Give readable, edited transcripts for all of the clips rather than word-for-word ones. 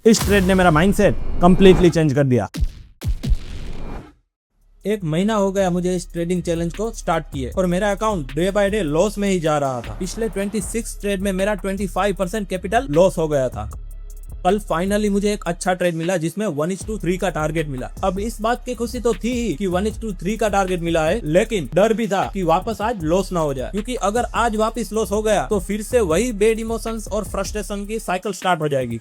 इस ट्रेड ने मेरा माइंडसेट कंप्लीटली चेंज कर दिया। एक महीना हो गया मुझे इस ट्रेडिंग चैलेंज को स्टार्ट किए और मेरा account day by day loss में ही जा रहा था। पिछले 26 ट्रेड में मेरा 25% कैपिटल लॉस हो गया था। कल फाइनली मुझे एक अच्छा ट्रेड मिला जिसमें 1:3 का टारगेट मिला। अब इस बात की खुशी तो थी ही कि 1:3 का टारगेट मिला है, लेकिन डर भी था कि वापस आज लॉस ना हो जाए, क्योंकि अगर आज वापस लॉस हो गया तो फिर से वही बैड इमोशंस और फ्रस्ट्रेशन की साइकिल स्टार्ट हो जाएगी।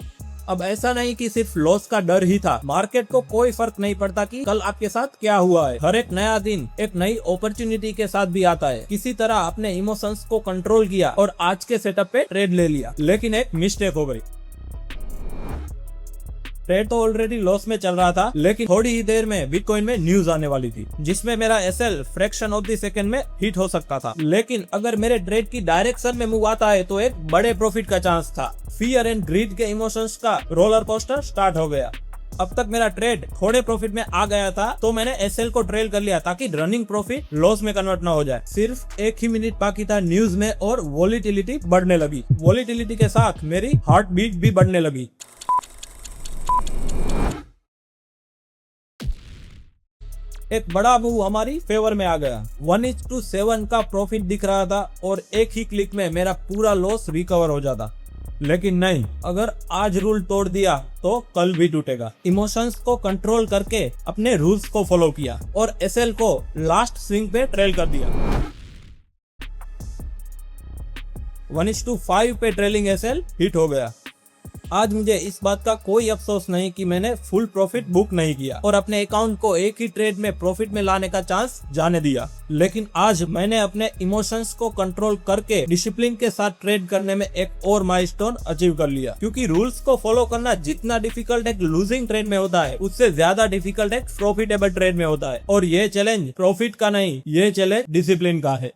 अब ऐसा नहीं कि सिर्फ लॉस का डर ही था, मार्केट को कोई फर्क नहीं पड़ता कि कल आपके साथ क्या हुआ है। हर एक नया दिन एक नई अपॉर्चुनिटी के साथ भी आता है। किसी तरह अपने इमोशंस को कंट्रोल किया और आज के सेटअप पे ट्रेड ले लिया, लेकिन एक मिस्टेक हो गई। ट्रेड तो ऑलरेडी लॉस में चल रहा था, लेकिन थोड़ी ही देर में बिटकॉइन में न्यूज आने वाली थी जिसमें मेरा एसएल फ्रैक्शन ऑफ द सेकंड में हिट हो सकता था। लेकिन अगर मेरे ट्रेड की डायरेक्शन में मूव आता है तो एक बड़े प्रॉफिट का चांस था। फियर एंड ग्रीड के इमोशंस का रोलर कोस्टर स्टार्ट हो गया। अब तक मेरा ट्रेड थोड़े प्रॉफिट में आ गया था, तो मैंने एसएल को ट्रेल कर लिया ताकि रनिंग प्रॉफिट लॉस में कन्वर्ट ना हो जाए। सिर्फ एक ही मिनट बाकी था न्यूज में और वॉलीटिलिटी बढ़ने लगी। वॉलीटिलिटी के साथ मेरी हार्ट बीट भी बढ़ने लगी। एक बड़ा मूव हमारी फेवर में आ गया। 1:7 का प्रॉफिट दिख रहा था और एक ही क्लिक में मेरा पूरा लॉस रिकवर हो जाता। लेकिन नहीं, अगर आज रूल तोड़ दिया तो कल भी टूटेगा। इमोशंस को कंट्रोल करके अपने रूल्स को फॉलो किया और एसएल को लास्ट स्विंग पे ट्रेल कर दिया। 1:5 पे ट्रेलिंग एसएल हिट हो गया। आज मुझे इस बात का कोई अफसोस नहीं कि मैंने फुल प्रॉफिट बुक नहीं किया और अपने अकाउंट को एक ही ट्रेड में प्रॉफिट में लाने का चांस जाने दिया। लेकिन आज मैंने अपने इमोशंस को कंट्रोल करके डिसिप्लिन के साथ ट्रेड करने में एक और माइलस्टोन अचीव कर लिया, क्योंकि रूल्स को फॉलो करना जितना डिफिकल्ट एक लूजिंग ट्रेड में होता है, उससे ज्यादा डिफिकल्ट एक प्रॉफिटेबल ट्रेड में होता है। और ये चैलेंज प्रॉफिट का नहीं, ये चैलेंज डिसिप्लिन का है।